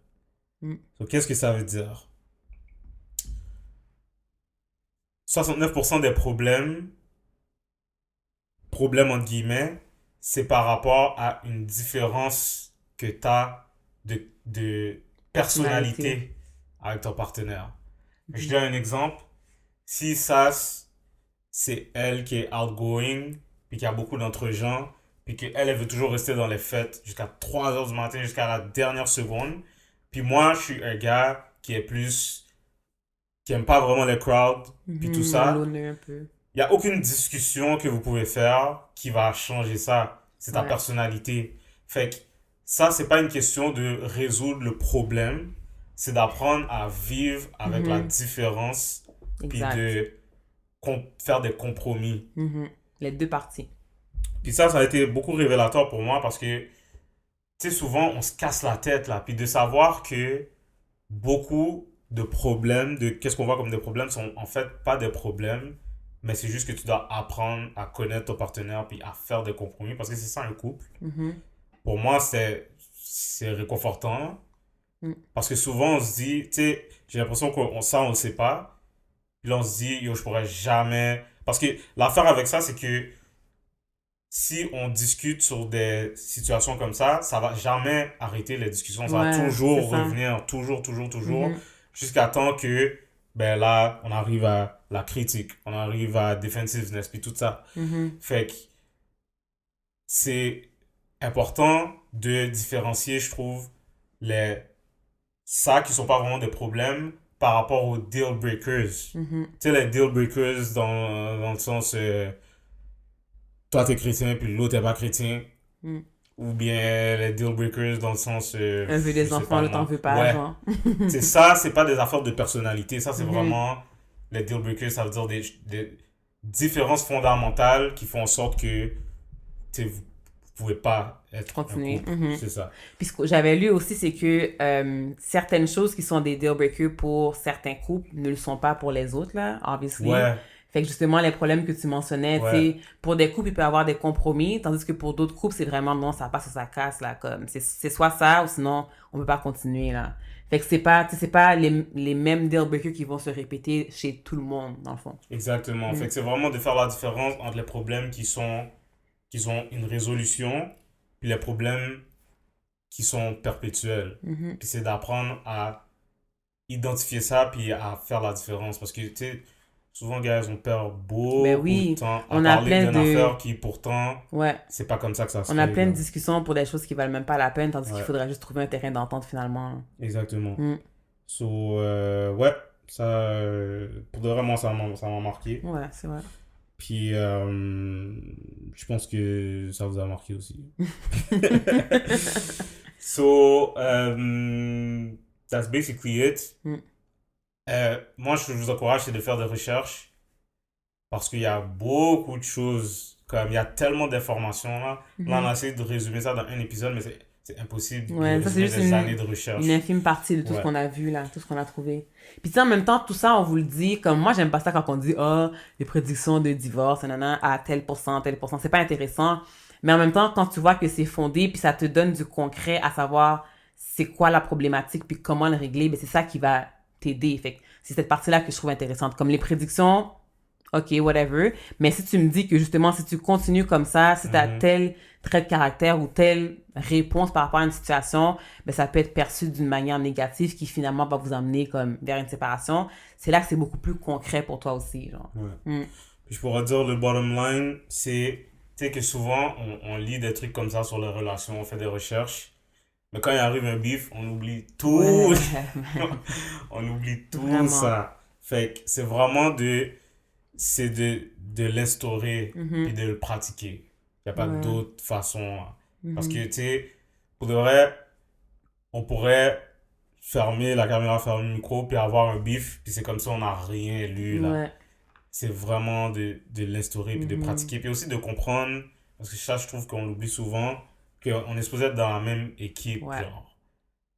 Mm. Donc, qu'est-ce que ça veut dire? 69% des problèmes entre guillemets, c'est par rapport à une différence que tu as de Personnalité. personnalité avec ton partenaire. Je Mhm. donne un exemple. Si Sas, c'est elle qui est outgoing, puis qu'il y a beaucoup d'entre-gens, puis qu'elle, elle veut toujours rester dans les fêtes jusqu'à 3 heures du matin, jusqu'à la dernière seconde. Puis moi, je suis un gars qui est plus, qui aime pas vraiment les crowds, puis tout Mhm. Un ça. loner un peu. Il n'y a aucune discussion que vous pouvez faire qui va changer ça. C'est ta Ouais. personnalité. Fait que ça, c'est pas une question de résoudre le problème. C'est d'apprendre à vivre avec la Mhm. différence, puis Exact. de faire des compromis. Mhm. Les deux parties. Puis ça a été beaucoup révélateur pour moi parce que, tu sais, souvent, on se casse la tête, là. Puis de savoir que beaucoup de problèmes, de qu'est-ce qu'on voit comme des problèmes, sont en fait pas des problèmes, mais c'est juste que tu dois apprendre à connaître ton partenaire puis à faire des compromis parce que c'est ça un couple. Mhm. Pour moi, c'est réconfortant Mm. parce que souvent on se dit, tu sais, j'ai l'impression on le sait pas. Puis là, on se dit, yo, je pourrais jamais. Parce que l'affaire avec ça, c'est que si on discute sur des situations comme ça va jamais arrêter les discussions. Ça va Ouais, c'est toujours ça. revenir, toujours, toujours, toujours, Mhm. jusqu'à temps que, ben là, on arrive à la critique, on arrive à defensiveness, puis tout ça. Mhm. Fait que c'est important de différencier, je trouve, les ça qui sont pas vraiment des problèmes par rapport aux deal breakers. Mhm. Tu sais, les deal breakers dans le sens, toi t'es chrétien puis l'autre est pas chrétien. Mm. Ou bien les deal breakers dans le sens, Un veut je des sais enfants, pas l'autre en moi. veut pas, Ouais, genre. c'est ça, c'est pas des affaires de personnalité. Ça, c'est Mhm. vraiment les deal breakers, ça veut dire des différences fondamentales qui font en sorte que vous pouvez pas être un Continuer. couple. Mhm. C'est ça. Puis ce que j'avais lu aussi, c'est que certaines choses qui sont des deal breakers pour certains couples ne le sont pas pour les autres, là, obviously. Ouais, Fait que justement, les problèmes que tu mentionnais, tu ouais, sais, pour des couples, il peut y avoir des compromis, tandis que pour d'autres couples, c'est vraiment non, ça passe ou ça casse, là, comme, c'est soit ça, ou sinon, on peut pas continuer, là. Fait que c'est pas, tu sais, c'est pas les mêmes deal breakers qui vont se répéter chez tout le monde, dans le fond. exactement. Fait Mm. que c'est vraiment de faire la différence entre les problèmes qui ont une résolution, puis les problèmes qui sont perpétuels. Mhm. Puis c'est d'apprendre à identifier ça puis à faire la différence. Parce que, tu sais, souvent, guys, on perd Ben beaucoup de oui, temps à on a parler plein d'une de, affaire qui, pourtant, ouais, c'est pas comme ça que ça se on a plein de règle. discussions pour des choses qui valent même pas la peine, tandis qu'il Ouais, faudrait juste trouver un terrain d'entente finalement. exactement. Mm. So, ouais, ça, pour de vrai, moi, ça m'a marqué. Ouais, c'est vrai. Puis, je pense que ça vous a marqué aussi. So, that's basically it. Mm. Moi, je vous encourage, c'est de faire des recherches parce qu'il y a beaucoup de choses, comme il y a tellement d'informations là. Là, on a Mhm. essayé de résumer ça dans un épisode, mais c'est impossible de Ouais, ça c'est résumer juste des années de une recherche. infime partie de tout ce Ouais, qu'on a vu là, tout ce qu'on a trouvé. Puis tu sais, en même temps, tout ça, on vous le dit, comme moi, j'aime pas ça quand on dit, oh, les prédictions de divorce, nanana, à tel pourcent, tel pourcent. C'est pas intéressant. Mais en même temps, quand tu vois que c'est fondé, puis ça te donne du concret à savoir c'est quoi la problématique, puis comment le régler, ben c'est ça qui va t'aider. Fait que c'est cette partie-là que je trouve intéressante. Comme les prédictions, ok, whatever. Mais si tu me dis que justement, si tu continues comme ça, si tu as tel trait de caractère ou telle réponse par rapport à une situation, ben ça peut être perçu d'une manière négative qui finalement va vous emmener comme vers une séparation. C'est là que c'est beaucoup plus concret pour toi aussi, genre. Ouais. Puis je pourrais dire, le bottom line, c'est, tu sais que souvent, on lit des trucs comme ça sur les relations, on fait des recherches. Mais quand il arrive un beef, on oublie tout. Ouais. On oublie tout Vraiment. ça. Fait que c'est de l'instaurer puis de le pratiquer. Il n'y a pas Ouais. d'autre façon. Parce que, tu sais, pour de vrai, on pourrait fermer la caméra, fermer le micro, puis avoir un beef, puis c'est comme ça, on n'a rien lu, là. Ouais. C'est vraiment de l'instaurer, puis de pratiquer, puis aussi de comprendre, parce que ça, je trouve qu'on l'oublie souvent, qu'on est supposé être dans la même équipe, Ouais. genre.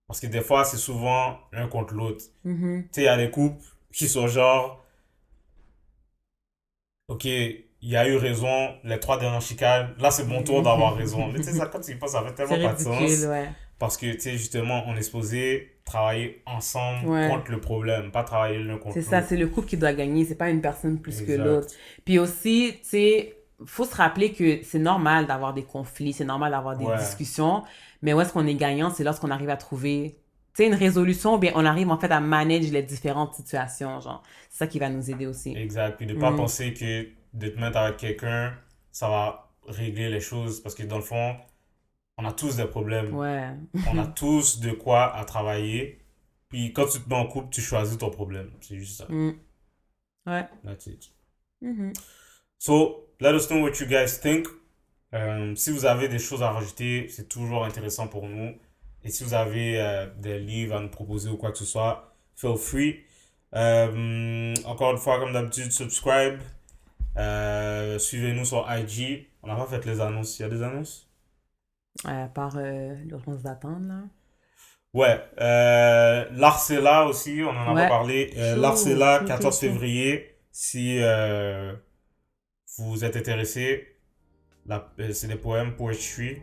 Parce que des fois, c'est souvent l'un contre l'autre. Mhm. Tu sais, il y a des couples qui sont genre, ok, il y a eu raison, les 3 dernières chicanes, là, c'est mon tour d'avoir raison. Mais tu sais, ça, quand tu y penses, ça fait tellement C'est pas de ridicule, sens. ouais. Parce que, tu sais, justement, on est supposé travailler ensemble Ouais. contre le problème, pas travailler l'un contre C'est l'autre. ça, c'est le couple qui doit gagner, c'est pas une personne plus que Exact. l'autre. Puis aussi, tu sais, faut se rappeler que c'est normal d'avoir des conflits, c'est normal d'avoir des Ouais. discussions, mais où est-ce qu'on est gagnant, c'est lorsqu'on arrive à trouver, tu sais, une résolution, ou bien on arrive en fait à manager les différentes situations, genre. C'est ça qui va nous aider aussi. Exact. Puis de pas penser que de te mettre avec quelqu'un, ça va régler les choses. Parce que dans le fond, on a tous des problèmes. Ouais. On a tous de quoi à travailler. Puis quand tu te mets en couple, tu choisis ton problème. C'est juste ça. Ouais. That's it. Mhm. So, let us know what you guys think. Si vous avez des choses à rajouter, c'est toujours intéressant pour nous. Et si vous avez des livres à nous proposer ou quoi que ce soit, feel free. Encore une fois, comme d'habitude, subscribe. Suivez-nous sur IG. On n'a pas fait les annonces. Il y a des annonces? Par l'urgence d'attendre, là. Ouais. L'Arcela aussi, on en a Ouais. pas parlé. Chaud, L'Arcela, chaud, 14 chaud, chaud. février. Si vous êtes intéressé, c'est des poèmes poetry.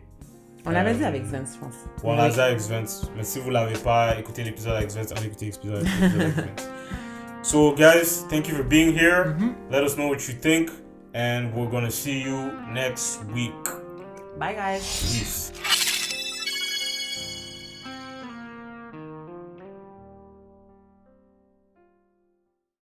On l'avait dit avec Vince, je pense. On l'a dit avec Vince. Mais si vous l'avez pas écouté l'épisode avec Vince, allez écouter l'épisode avec Vince. So guys, thank you for being here. Let us know what you think. And we're gonna see you next week. Bye, guys. Peace.